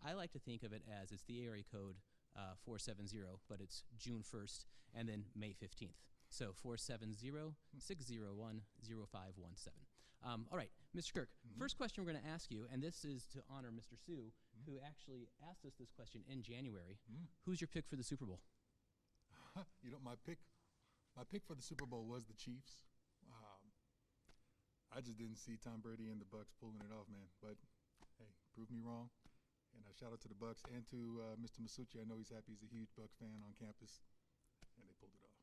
I like to think of it as it's the area code 470, but it's June 1st and then May 15th. So 470-601-0517. All right, Mr. Kirk, first question we're going to ask you, and this is to honor Mr. Sue, who actually asked us this question in January. Who's your pick for the Super Bowl? You know, my pick for the Super Bowl was the Chiefs. I just didn't see Tom Brady and the Bucs pulling it off, man. But hey, prove me wrong. And shout out to the Bucs and to Mr. Masucci. I know he's happy. He's a huge Bucs fan on campus, and they pulled it off.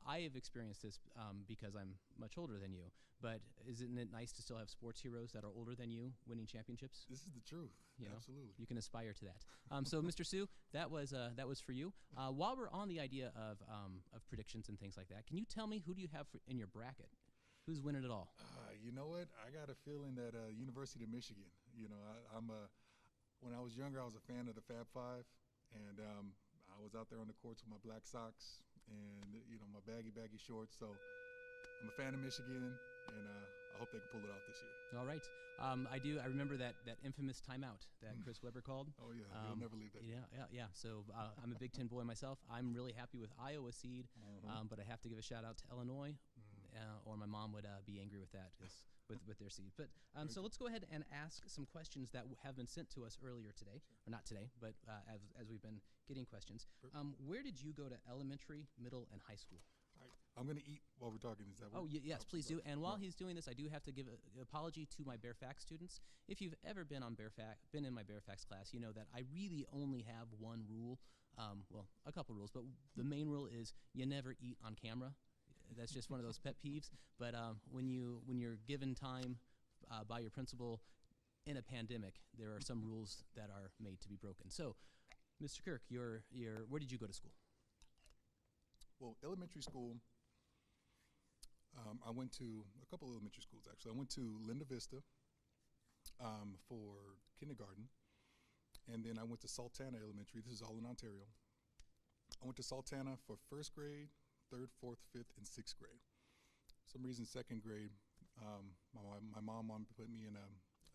I have experienced this because I'm much older than you. But isn't it nice to still have sports heroes that are older than you winning championships? This is the truth. You know, absolutely. You can aspire to that. So, Mr. Sue, that was for you. While we're on the idea of predictions and things like that, can you tell me who do you have in your bracket? Who's winning it all? You know what? I got a feeling that University of Michigan. You know, when I was younger, I was a fan of the Fab Five, and I was out there on the courts with my black socks and my baggy shorts. So I'm a fan of Michigan, and I hope they can pull it off this year. All right. I remember that infamous timeout that Chris Webber called. Oh yeah, he'll never leave that. Yeah. So I'm a Big Ten boy myself. I'm really happy with Iowa seed, but I have to give a shout out to Illinois. Or my mom would be angry with that with their seed. But so let's go ahead and ask some questions that have been sent to us earlier today, or not today, but as we've been getting questions. Where did you go to elementary, middle, and high school? I'm going to eat while we're talking. Is that what? Yes, please do. And while he's doing this, I do have to give an apology to my Bear Facts students. If you've ever been in my Bear Facts class, you know that I really only have one rule. Well, a couple rules, but the main rule is you never eat on camera. That's just one of those pet peeves. But when you're given time by your principal in a pandemic, there are some rules that are made to be broken. So, Mr. Kirk, where did you go to school? Well, elementary school, I went to a couple of elementary schools, actually. I went to Linda Vista for kindergarten, and then I went to Sultana Elementary. This is all in Ontario. I went to Sultana for first grade, 3rd, 4th, 5th, and 6th grade. For some reason, 2nd grade, my mom wanted to put me in a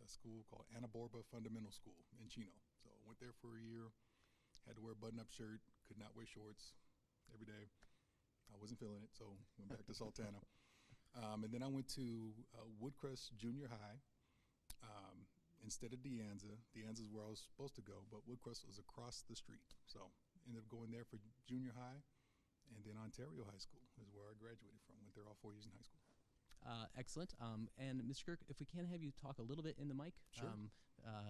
school called Anna Borba Fundamental School in Chino. So I went there for a year, had to wear a button-up shirt, could not wear shorts every day. I wasn't feeling it, so went back to Sultana. And then I went to Woodcrest Junior High instead of De Anza. De Anza is where I was supposed to go, but Woodcrest was across the street. So ended up going there for junior high. And then Ontario High School is where I graduated from. Went there all 4 years in high school. Excellent. And Mr. Kirk, if we can have you talk a little bit in the mic. Sure.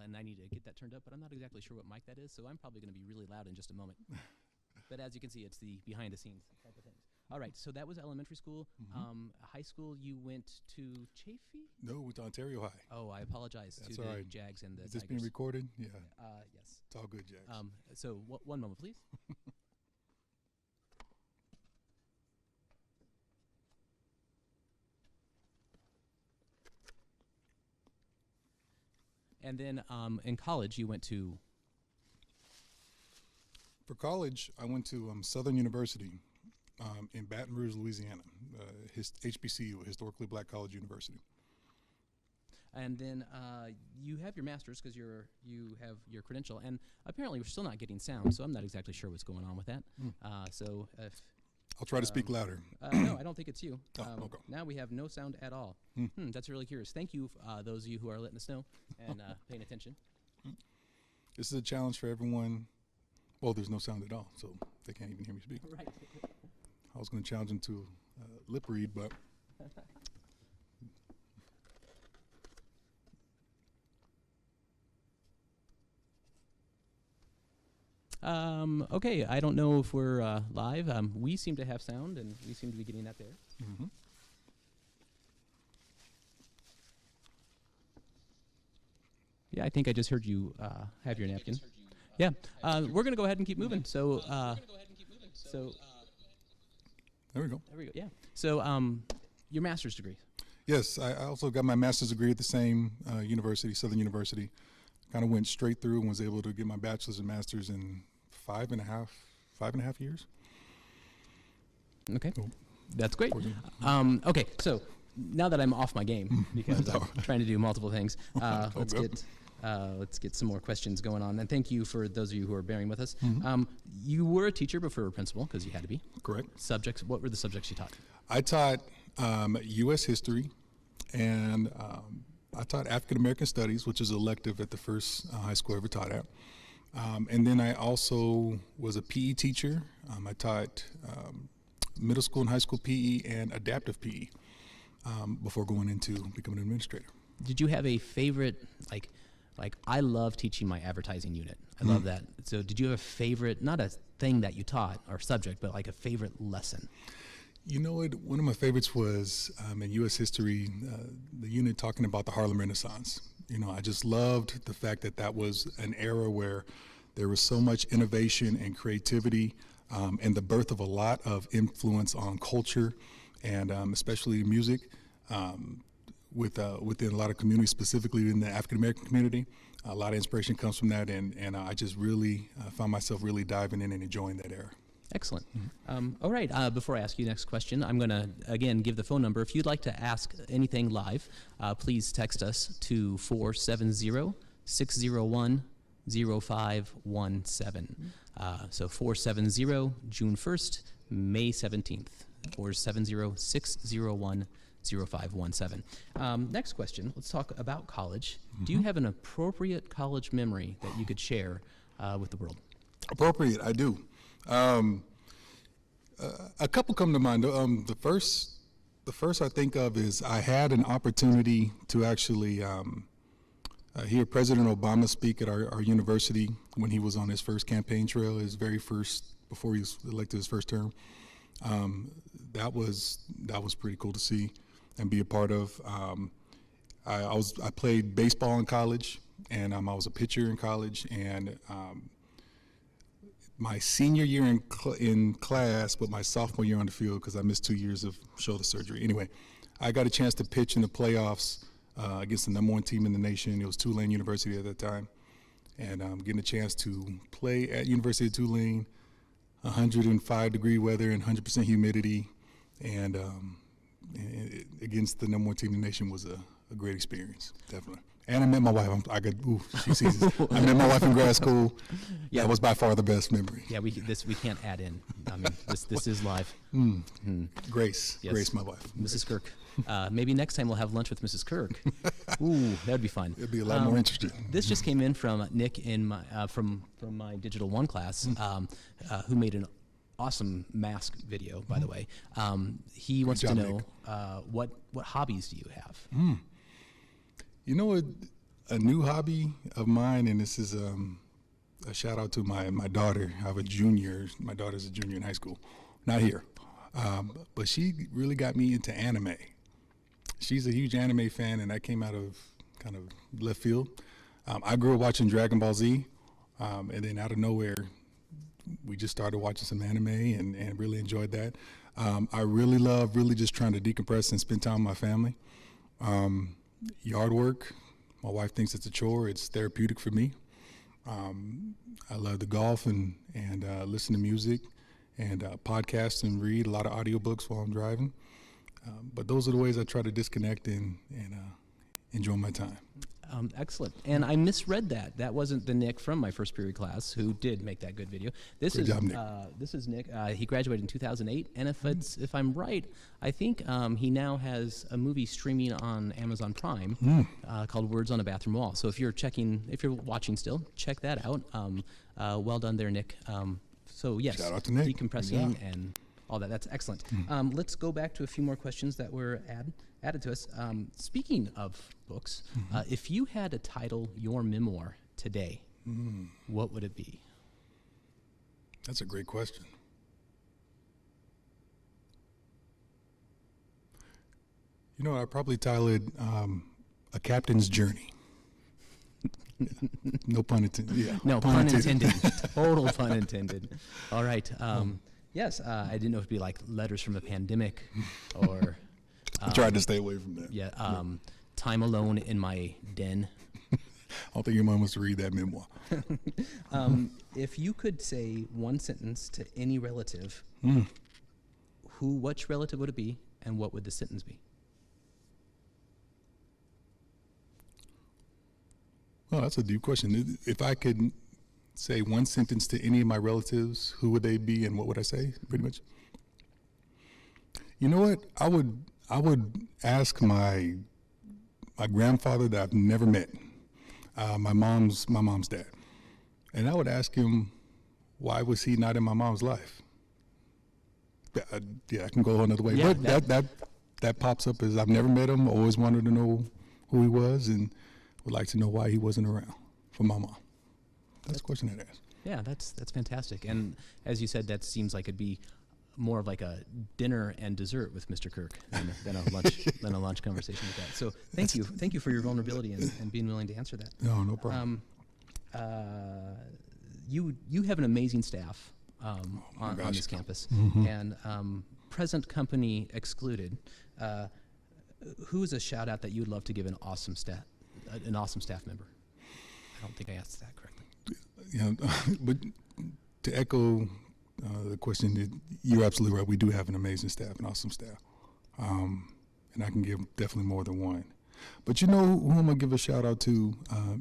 And I need to get that turned up, but I'm not exactly sure what mic that is, so I'm probably going to be really loud in just a moment. But as you can see, it's the behind-the-scenes type of things. All right, so that was elementary school. High school, you went to Chafee? No, went to Ontario High. Oh, I apologize to the Jags and the Is this Tigers. being recorded? Yeah. Yes. It's all good, Jags. So one moment, please. And then in college, you went to? For college, I went to Southern University in Baton Rouge, Louisiana, HBCU, Historically Black College University. And then you have your master's because you have your credential, and apparently we're still not getting sound, so I'm not exactly sure what's going on with that. So if I'll try to speak louder. No, I don't think it's you. Okay. Now we have no sound at all. That's really curious. Thank you, those of you who are letting us know and paying attention. This is a challenge for everyone. Well, there's no sound at all, so they can't even hear me speak. Right. I was going to challenge them to lip read, but okay, I don't know if we're live. We seem to have sound, and we seem to be getting that there. Yeah, I think I just heard you have your napkin. Yeah, we're going to go ahead and keep moving. So, there we go. There we go. Yeah. So, your master's degree. Yes, I also got my master's degree at the same university, Southern University. Kind of went straight through and was able to get my bachelor's and master's in 5.5 years. Okay, that's great. Okay, so now that I'm off my game because I'm trying to do multiple things, let's Let's get some more questions going on. And thank you for those of you who are bearing with us. Mm-hmm. You were a teacher before a principal, because you had to be. Correct. Subjects, what were the subjects you taught? I taught U.S. history, and I taught African American studies, which is elective at the first high school I ever taught at. And then I also was a PE teacher. I taught middle school and high school PE and adaptive PE before going into becoming an administrator. Did you have a favorite, like I love teaching my advertising unit. I love that. So did you have a favorite, not a thing that you taught or subject, but like a favorite lesson? You know what? One of my favorites was in U.S. history, the unit talking about the Harlem Renaissance. You know, I just loved the fact that that was an era where there was so much innovation and creativity and the birth of a lot of influence on culture and especially music within a lot of communities, specifically in the African American community. A lot of inspiration comes from that, and I just really found myself really diving in and enjoying that era. Excellent. All right, before I ask you the next question, I'm going to, again, give the phone number. If you'd like to ask anything live, please text us to 470-601-0517. So 470, June 1st, May 17th, 470-601-0517. Next question, let's talk about college. Do you have an appropriate college memory that you could share with the world? Appropriate, I do. A couple come to mind. The first I think of is I had an opportunity to actually hear President Obama speak at our university when he was on his first campaign trail, his very first, before he was elected his first term. That was pretty cool to see and be a part of. I played baseball in college, and I was a pitcher in college, and my senior year in class, but my sophomore year on the field, because I missed 2 years of shoulder surgery. Anyway, I got a chance to pitch in the playoffs against the #1 team in the nation. It was Tulane University at that time. And getting a chance to play at University of Tulane, 105-degree weather and 100% humidity, and against the #1 team in the nation was a great experience, definitely. And I met my wife. She sees this. I met my wife in grad school. Yeah, that was by far the best memory. Yeah, we can't add in. I mean, this is live. Grace, yes. Grace, my wife. Mrs. Kirk. Maybe next time we'll have lunch with Mrs. Kirk. Ooh, that would be fun. It'd be a lot more interesting. This just came in from Nick in my from my Digital 1 class, who made an awesome mask video, by the way. He wants to know what hobbies do you have? You know, a new hobby of mine, and this is a shout out to my daughter. I have a junior. My daughter's a junior in high school, not here, but she really got me into anime. She's a huge anime fan, and that came out of kind of left field. I grew up watching Dragon Ball Z, and then out of nowhere, we just started watching some anime and really enjoyed that. I really love just trying to decompress and spend time with my family. Yard work, my wife thinks it's a chore. It's therapeutic for me. I love to golf and listen to music and podcast and read a lot of audiobooks while I'm driving. But those are the ways I try to disconnect and enjoy my time. Excellent. And I misread that. That wasn't the Nick from my first period class who did make that good video. This is Nick. This is Nick. He graduated in 2008, and if I'm right, I think he now has a movie streaming on Amazon Prime called Words on a Bathroom Wall. So if you're watching still, check that out. Well done there, Nick. So yes, shout out to Nick. Decompressing and all that. That's excellent. Let's go back to a few more questions that were added to us. Speaking of books, if you had to title your memoir today, what would it be? That's a great question. You know, I'd probably title it A Captain's Journey. No pun intended. Yeah, no pun intended. Total pun intended. All right. Yes, I didn't know if it'd be like Letters from a Pandemic or... I tried to stay away from that. Yeah, Time Alone in My Den. I don't think your mom wants to read that memoir. If you could say one sentence to any relative, which relative would it be, and what would the sentence be? Well, that's a deep question. If I could say one sentence to any of my relatives, who would they be and what would I say, pretty much? You know what? I would ask my grandfather that I've never met, my mom's dad, and I would ask him, why was he not in my mom's life? Yeah, I can go another way, Yeah, but that pops up as I've never met him. Always wanted to know who he was, and would like to know why he wasn't around for my mom. That's a question I'd ask. Yeah, that's fantastic. And as you said, that seems like it'd be more of like a dinner and dessert with Mr. Kirk than a lunch conversation with that. So thank you for your vulnerability and being willing to answer that. No problem. You have an amazing staff on this campus, and present company excluded. Who is a shout out that you would love to give an awesome staff member? I don't think I asked that correctly. But to echo the question, you're absolutely right. We do have an amazing staff, an awesome staff, and I can give definitely more than one. But you know who I'm gonna give a shout out to?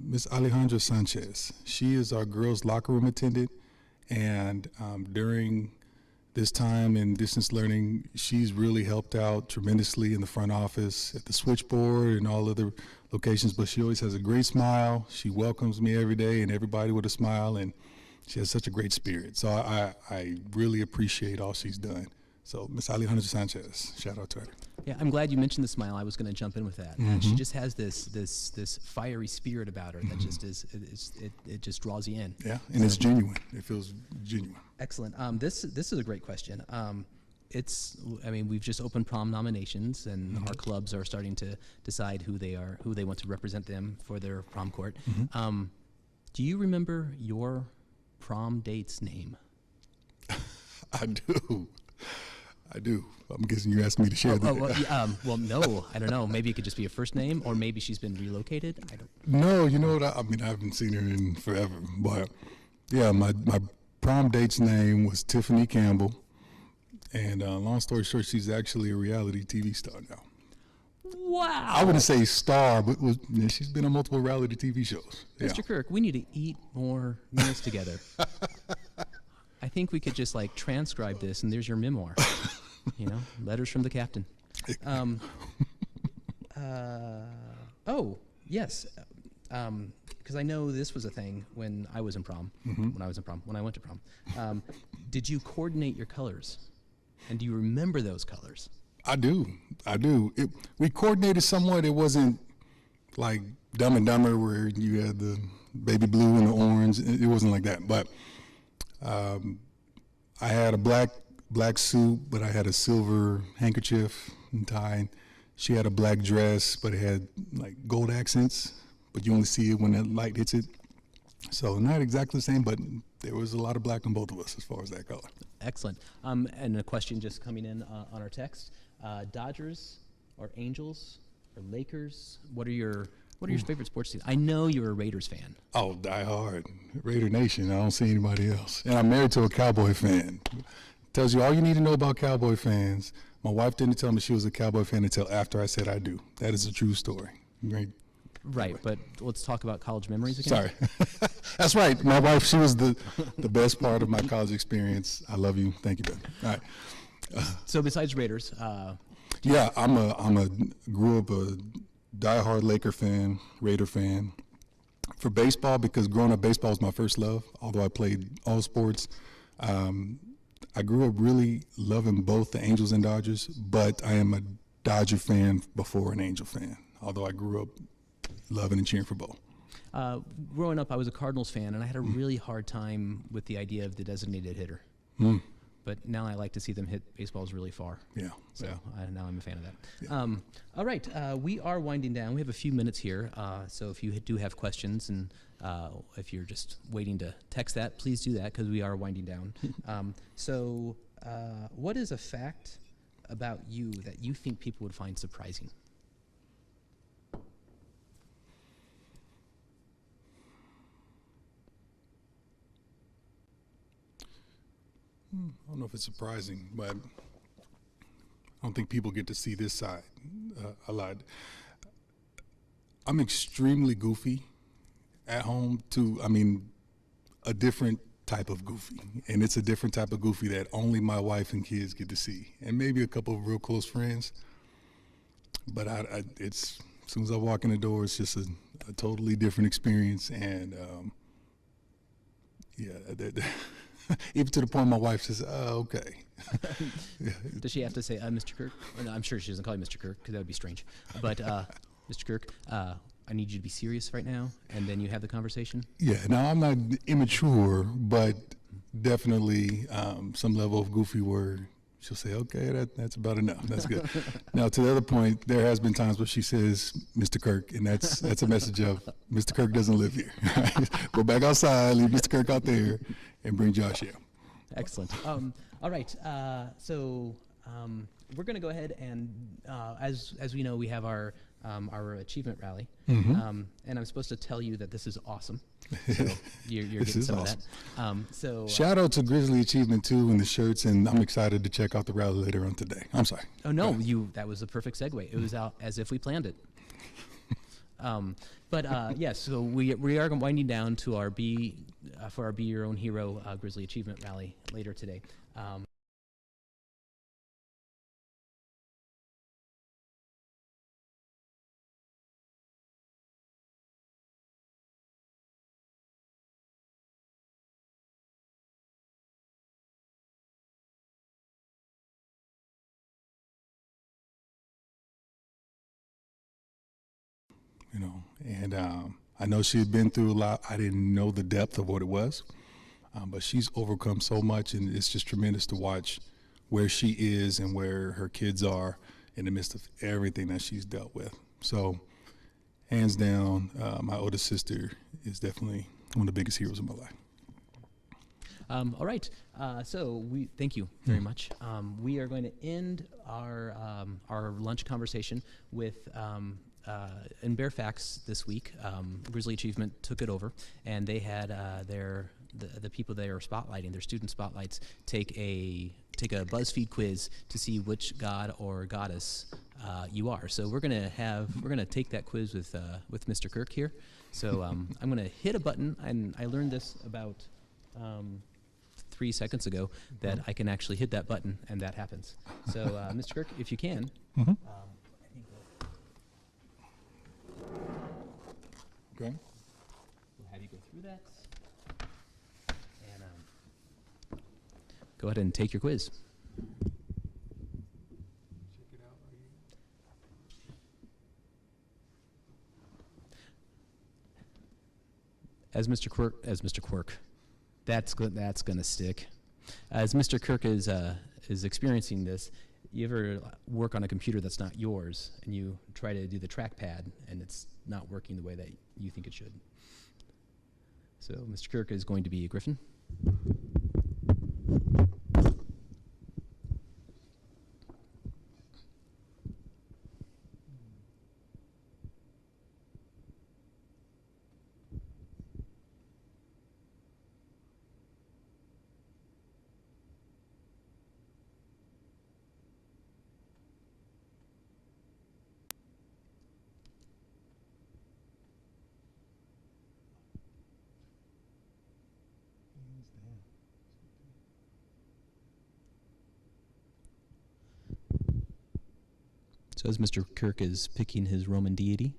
Miss Alejandra Sanchez. She is our girls' locker room attendant, and during this time in distance learning, she's really helped out tremendously in the front office, at the switchboard, and all other locations. But she always has a great smile. She welcomes me every day and everybody with a smile, and she has such a great spirit. So I really appreciate all she's done. So Miss Alejandra Sanchez, shout out to her. Yeah, I'm glad you mentioned the smile. I was going to jump in with that. She just has this fiery spirit about her that just it just draws you in. Yeah, and it's genuine. It feels genuine. Excellent. This is a great question. We've just opened prom nominations, and our clubs are starting to decide who they want to represent them for their prom court. Do you remember your prom date's name? I do. I'm guessing you're asking me to share that. Well, no, I don't know. Maybe it could just be a first name, or maybe she's been relocated. I don't. No, you know what? I haven't seen her in forever, but yeah, my prom date's name was Tiffany Campbell, and long story short, she's actually a reality TV star now. Wow. I wouldn't say star, but she's been on multiple reality TV shows. Yeah. Mr. Kirk, we need to eat more meals together. I think we could just transcribe this, and there's your memoir. Letters from the captain. Oh, yes. Because I know this was a thing when I was in prom, when I went to prom. Did you coordinate your colors? And do you remember those colors? I do. We coordinated somewhat. It wasn't like Dumb and Dumber where you had the baby blue and the orange. It wasn't like that. But I had a black suit, but I had a silver handkerchief and tie. She had a black dress, but it had gold accents, but you only see it when that light hits it. So not exactly the same, but there was a lot of black on both of us as far as that color. Excellent. And a question just coming in on our text. Dodgers or Angels or Lakers? What are your favorite sports teams? I know you're a Raiders fan. Oh, die hard. Raider Nation. I don't see anybody else. And I'm married to a Cowboy fan. Tells you all you need to know about Cowboy fans. My wife didn't tell me she was a Cowboy fan until after I said I do. That is a true story. Great. Right, but let's talk about college memories again. Sorry. That's right. My wife, she was the best part of my college experience. I love you. Thank you, Ben. All right. So besides Raiders, yeah, grew up a diehard Laker fan, Raider fan. For baseball, because growing up, baseball was my first love, although I played all sports. I grew up really loving both the Angels and Dodgers, but I am a Dodger fan before an Angel fan, although I grew up loving and cheering for both. Growing up, I was a Cardinals fan, and I had a really hard time with the idea of the designated hitter. But now I like to see them hit baseballs really far. Yeah. So now I'm a fan of that. Yeah. All right, we are winding down. We have a few minutes here, so if you do have questions, and if you're just waiting to text that, please do that, because we are winding down. So what is a fact about you that you think people would find surprising? I don't know if it's surprising, but I don't think people get to see this side a lot. I'm extremely goofy, at home to, I mean, a different type of goofy. And it's a different type of goofy that only my wife and kids get to see. And maybe a couple of real close friends. But it's, as soon as I walk in the door, it's just a totally different experience. And even to the point my wife says, "Oh, okay." Does she have to say, Mr. Kirk? No, I'm sure she doesn't call you Mr. Kirk because that would be strange. But Mr. Kirk, I need you to be serious right now, and then you have the conversation. Yeah. Now I'm not immature, but definitely some level of goofy where she'll say, "Okay, that's about enough. That's good." Now, to the other point, there has been times where she says, "Mr. Kirk," and that's a message of Mr. Kirk doesn't live here. Go back outside, leave Mr. Kirk out there, and bring Josh here. Excellent. All right. So we're going to go ahead and, as we know, we have our achievement rally, and I'm supposed to tell you that this is awesome. So you're getting some awesome. Of that. So shout out to Grizzly Achievement 2 and the shirts, and I'm excited to check out the rally later on today. I'm sorry. Oh no, that was a perfect segue. It was out as if we planned it. Yes, so we are winding down to our Be Your Own Hero Grizzly Achievement Rally later today. You know, and I know she had been through a lot. I didn't know the depth of what it was, but she's overcome so much, and it's just tremendous to watch where she is and where her kids are in the midst of everything that she's dealt with. So, hands down, my oldest sister is definitely one of the biggest heroes in my life. All right, so we thank you very much. We are going to end our lunch conversation with in Fairfax this week. Grizzly Achievement took it over, and they had the people they are spotlighting, their student spotlights, take a BuzzFeed quiz to see which god or goddess you are. So we're gonna take that quiz with Mr. Kirk here. So I'm gonna hit a button, and I learned this about 3 seconds ago that I can actually hit that button and that happens. So Mr. Kirk, if you can. Okay. We'll have you go through that. And go ahead and take your quiz. Check it out right here. As Mr. Quirk, that's gonna stick. As Mr. Kirk is experiencing this, you ever work on a computer that's not yours, and you try to do the trackpad, and it's not working the way that you think it should. So Mr. Kirk is going to be a griffin. So as Mr. Kirk is picking his Roman deity,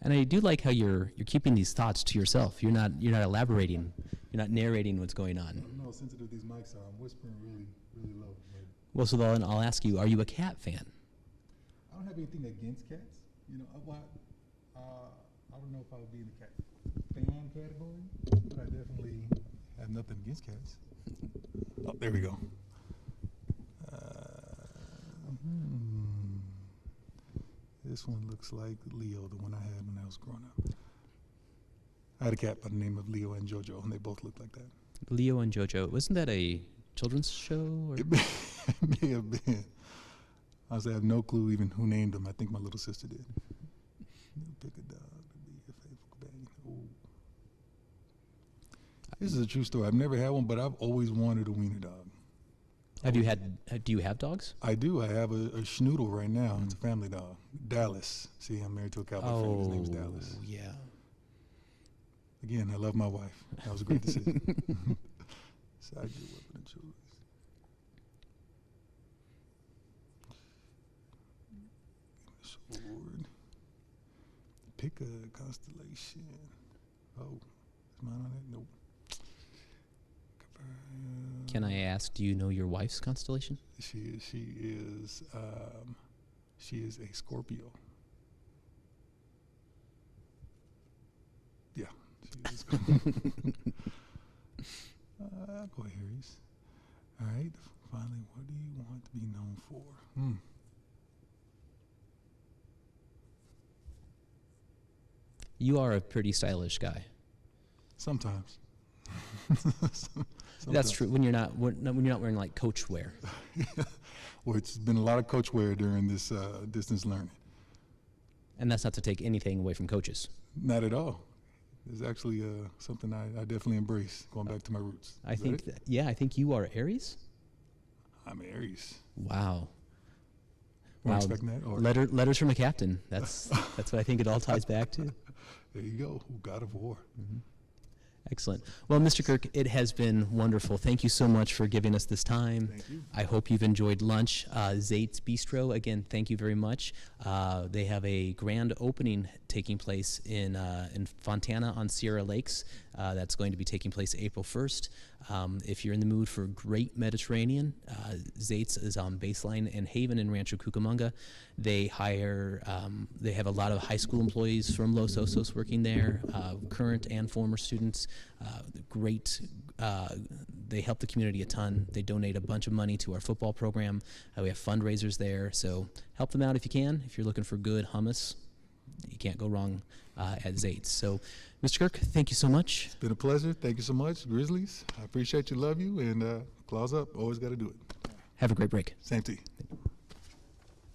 and I do like how you're keeping these thoughts to yourself. You're not elaborating. You're not narrating what's going on. I don't know how sensitive these mics are. I'm whispering really, really low. Well, so then I'll ask you: are you a cat fan? I don't have anything against cats. You know, I don't know if I would be in the cat fan category, but I definitely have nothing against cats. Oh, there we go. This one looks like Leo, the one I had when I was growing up. I had a cat by the name of Leo and Jojo, and they both looked like that. Leo and Jojo. Wasn't that a children's show? Or? It may have been. Honestly, I have no clue even who named them. I think my little sister did. Pick a dog to be a faithful companion. Ooh. This is a true story. I've never had one, but I've always wanted a wiener dog. Do you have dogs? I do. I have a schnoodle right now. It's a family dog. Dallas. See, I'm married to a cowboy friend. His name's Dallas. Yeah. Again, I love my wife. That was a great decision. Side view weapon of choice. Sword. Pick a constellation. Oh, is mine on it? Nope. Can I ask, do you know your wife's constellation? She is a Scorpio. Yeah, she is. I'll go Aries. All right. Finally, what do you want to be known for? You are a pretty stylish guy. Sometimes. That's true. When you're not wearing like coach wear. Well, it's been a lot of coach wear during this distance learning. And that's not to take anything away from coaches. Not at all. It's actually something I definitely embrace, going back to my roots. I think you are Aries. I'm Aries. Wow. Weren't expecting that? Or Letters from a captain. That's what I think it all ties back to. There you go. God of War. Mm-hmm. Excellent. Well, Mr. Kirk, it has been wonderful. Thank you so much for giving us this time. Thank you. I hope you've enjoyed lunch. Zait's Bistro, again, thank you very much. They have a grand opening taking place in Fontana on Sierra Lakes. That's going to be taking place April 1st. If you're in the mood for great Mediterranean, Zait's is on Baseline and Haven in Rancho Cucamonga. They have a lot of high school employees from Los Osos working there, current and former students. They help the community a ton. They donate a bunch of money to our football program. We have fundraisers there, so help them out if you can. If you're looking for good hummus, you can't go wrong at Zait's. So, Mr. Kirk, thank you so much. It's been a pleasure. Thank you so much, Grizzlies. I appreciate you, love you, and claws up. Always got to do it. Have a great break. Same to you.